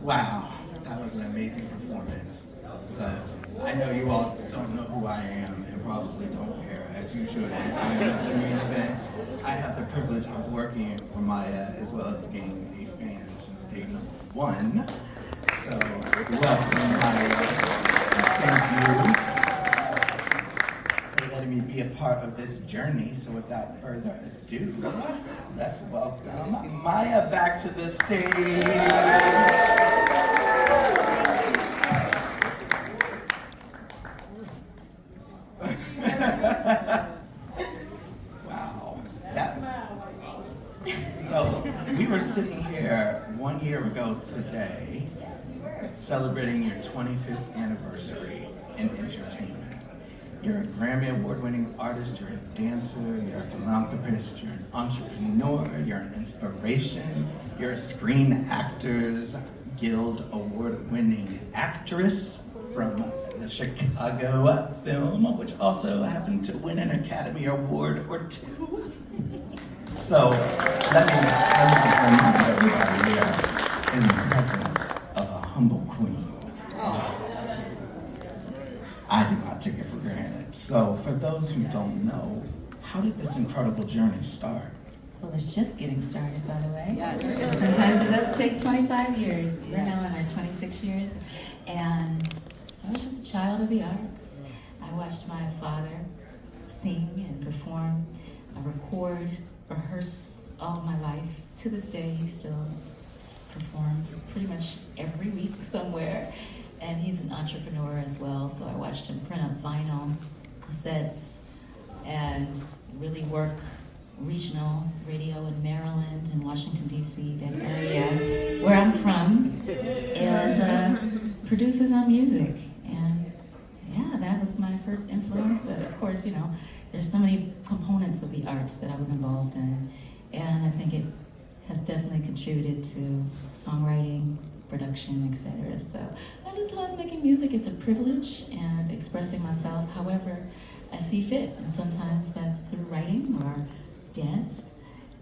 Wow, that was an amazing performance. So I know you all don't know who I am and probably don't care, as you should. I am at the main event. I have the privilege of working for MYA as well as being a fan since day one. So welcome, MYA. Thank you for letting me be a part of this journey. So without further ado, let's welcome Maya back to the stage. Wow. So we were sitting here 1 year ago today, celebrating your 25th anniversary in entertainment. You're a Grammy Award-winning artist, you're a dancer, you're a philanthropist, you're an entrepreneur, you're an inspiration, you're a Screen Actors Guild Award-winning actress from the Chicago film, which also happened to win an Academy Award or two. So let me remind everybody we are in the presence of a humble queen. I do not take it for granted. So for those who don't know, how did this incredible journey start? Well, it's just getting started, by the way. Yeah. Sometimes it does take 25 years. We're now in our 26 years. And I was just a child of the arts. I watched my father sing and perform, record, rehearse all of my life. To this day, he still performs pretty much every week somewhere. And he's an entrepreneur as well, so I watched him print up vinyl, cassettes, and really work regional radio in Maryland and Washington, D.C., that area where I'm from, and produce his own music. And yeah, that was my first influence, but of course, you know, there's so many components of the arts that I was involved in, and I think it has definitely contributed to songwriting, production, etc. So I just love making music. It's a privilege, and expressing myself however I see fit. And sometimes that's through writing or dance.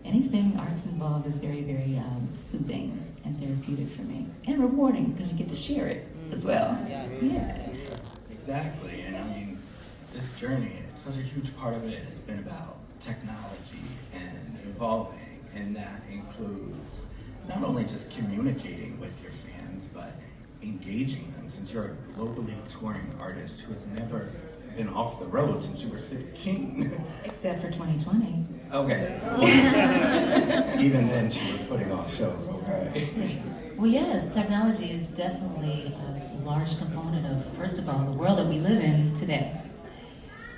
Anything arts involved is very, very soothing and therapeutic for me, and rewarding because you get to share it as well. Yeah. Exactly, and I mean, this journey, such a huge part of it has been about technology and evolving, and that includes not only just communicating with your fans, but engaging them, since you're a globally touring artist who has never been off the road since you were 16. Except for 2020. Okay. Even then she was putting on shows, okay? Well, yes, technology is definitely a large component of, first of all, the world that we live in today.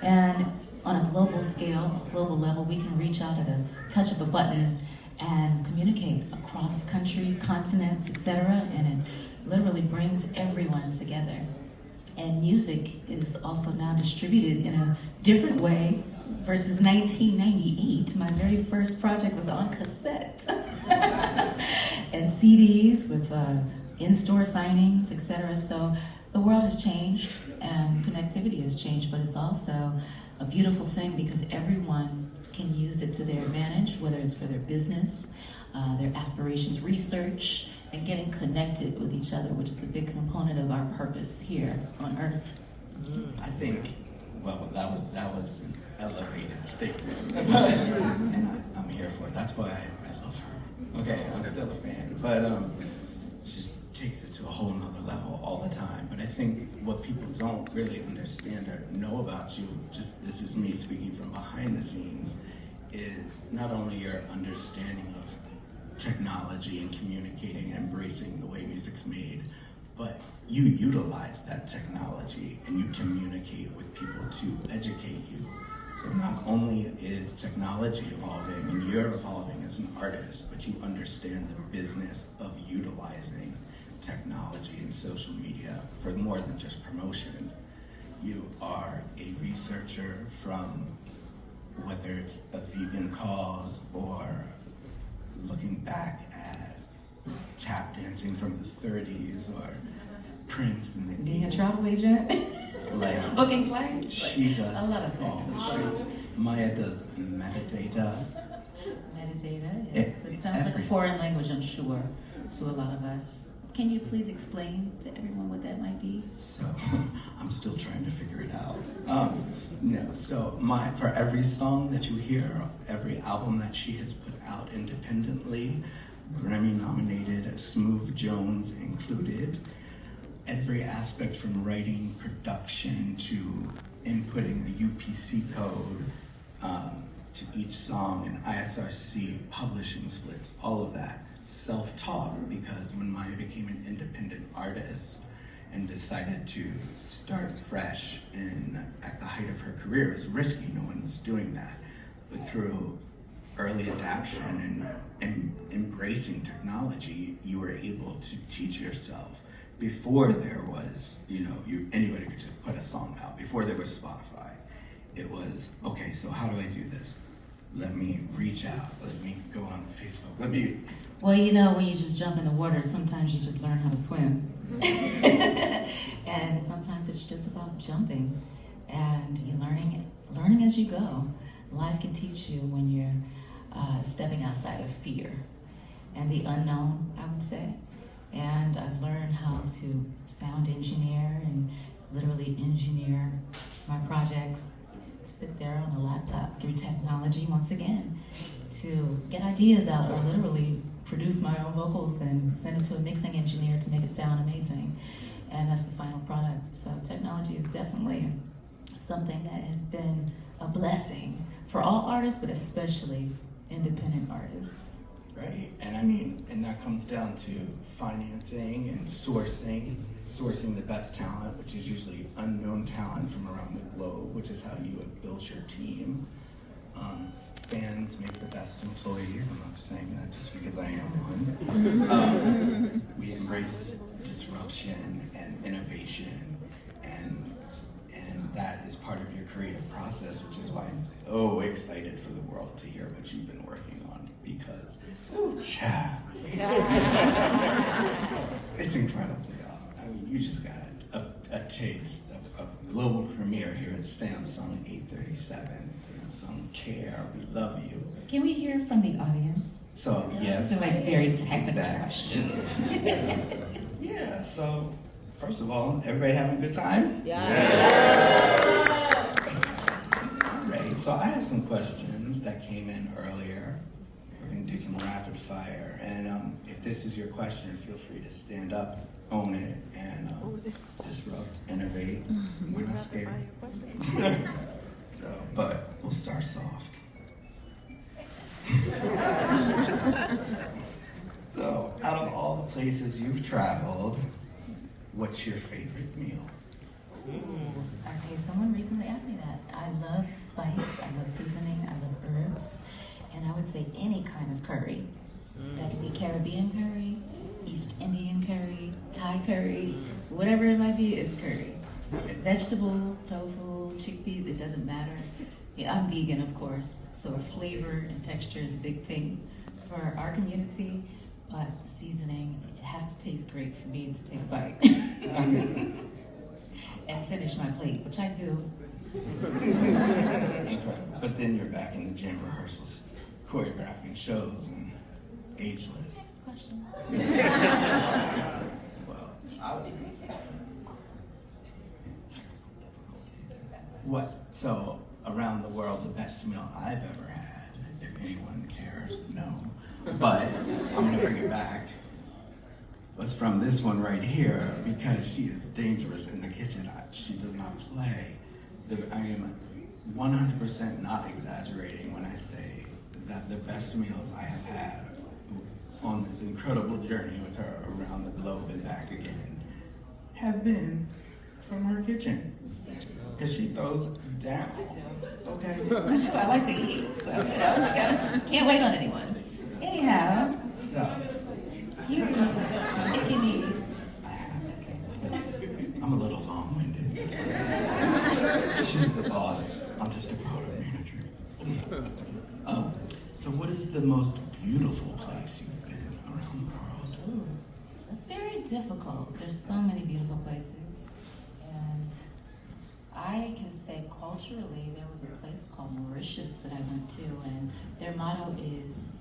And on a global scale, a global level, we can reach out at a touch of a button and communicate across country, continents, etc. And it literally brings everyone together. And music is also now distributed in a different way versus 1998. My very first project was on cassette and CDs with in-store signings, etc. So the world has changed and connectivity has changed, but it's also a beautiful thing because everyone can use it to their advantage, whether it's for their business, their aspirations, research, and getting connected with each other, which is a big component of our purpose here on Earth. I think, well, that was an elevated statement, and I'm here for it. That's why I love her. Okay, I'm still a fan, but she just takes it to a whole nother level all the time. But I think what people don't really understand or know about you, just this is me speaking from behind the scenes, is not only your understanding of technology and communicating and embracing the way music's made, but you utilize that technology and you communicate with people to educate you. So not only is technology evolving and you're evolving as an artist, but you understand the business of utilizing technology and social media for more than just promotion. You are a researcher from whether it's a vegan cause or looking back at tap dancing from the 30s or Prince and the Being a travel agent, like booking flights. she does a lot of things. Maya does metadata. Metadata, yes. It sounds like a foreign language, I'm sure, to a lot of us. Can you please explain to everyone what that might be? So I'm still trying to figure it out. No, so for every song that you hear, every album that she has put out independently, Grammy nominated, Smooth Jones included, every aspect from writing, production, to inputting the UPC code, to each song, and ISRC, publishing splits, all of that. Self-taught, because when Maya became an independent artist and decided to start fresh and at the height of her career, it was risky, no one was doing that. But through early adaptation and embracing technology, you were able to teach yourself. Before there was, anybody could just put a song out. Before there was Spotify, it was, okay, so how do I do this? Let me reach out, let me go on Facebook, Well, when you just jump in the water, sometimes you just learn how to swim. And sometimes it's just about jumping and you're learning as you go. Life can teach you when you're stepping outside of fear and the unknown, I would say. And I've learned how to sound engineer and literally engineer my projects, sit there on a laptop through technology once again to get ideas out, or literally produce my own vocals and send it to a mixing engineer to make it sound amazing. And that's the final product. So technology is definitely something that has been a blessing for all artists, but especially independent artists. Right, and that comes down to financing and sourcing the best talent, which is usually unknown talent from around the globe, which is how you have built your team. Fans make the best employees. I'm not saying that just because I am one. We embrace disruption and innovation, and that is part of your creative process, which is why I'm so excited for the world to hear what you've been working on, because it's incredible, y'all. You just got a taste of a global premiere here at Samsung 837, Samsung Care. We love you. Can we hear from the audience? So, yes. So, very technical questions. Yeah, so, first of all, everybody having a good time? Yeah. Great. So I have some questions that came in earlier. We're going to do some rapid fire. And if this is your question, feel free to stand up, own it, and disrupt, innovate. We're not scared. But we'll start soft. So, out of all the places you've traveled, what's your favorite meal? Okay, someone recently asked me that. I love spice, I love seasoning, I love herbs, and I would say any kind of curry. That could be Caribbean curry, East Indian curry, Thai curry, whatever it might be, is curry. Vegetables, tofu, chickpeas, it doesn't matter. Yeah, I'm vegan, of course, so flavor and texture is a big thing for our community, but seasoning, it has to taste great for me to take a bite. And finish my plate, which I do. Incredible. But then you're back in the gym rehearsals, choreographing shows and ageless. Next question. Well, I was gonna say what? So around the world, the best meal I've ever had, if anyone cares, no. But I'm gonna bring it back. What's from this one right here, because she is dangerous in the kitchen. She does not play. I am 100% not exaggerating when I say that the best meals I have had on this incredible journey with her around the globe and back again have been from her kitchen. Because she throws down. Okay? I like to eat, so can't wait on anyone. Anyhow, So, here, if you need. I have it. I'm a little long-winded. She's the boss. I'm just a product manager. So what is the most beautiful place you've been around the world? Ooh, that's very difficult. There's so many beautiful places. And I can say culturally, there was a place called Mauritius that I went to, and their motto is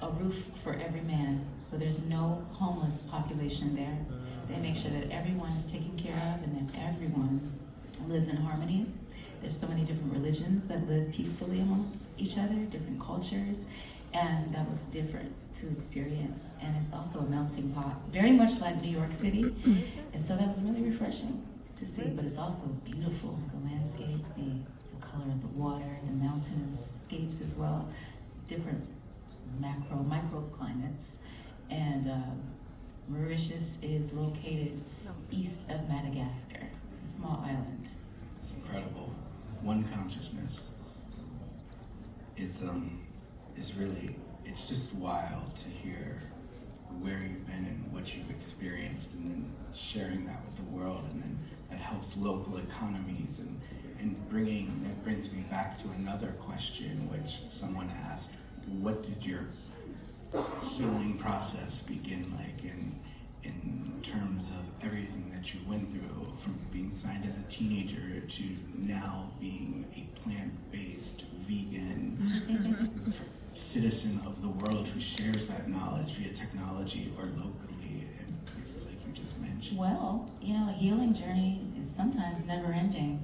a roof for every man, so there's no homeless population there. They make sure that everyone is taken care of and that everyone lives in harmony. There's so many different religions that live peacefully amongst each other, different cultures, and that was different to experience. And it's also a melting pot, very much like New York City, and so that was really refreshing to see, but it's also beautiful, the landscapes, the color of the water, the mountainscapes as well, different microclimates. And Mauritius is located east of Madagascar. It's a small island. It's incredible. One consciousness. It's just wild to hear where you've been and what you've experienced, and then sharing that with the world, and then that helps local economies, and that brings me back to another question which someone asked: what did your healing process begin like in terms of everything that you went through, from being signed as a teenager to now being a plant-based vegan citizen of the world who shares that knowledge via technology or locally in places like you just mentioned? Well, a healing journey is sometimes never ending.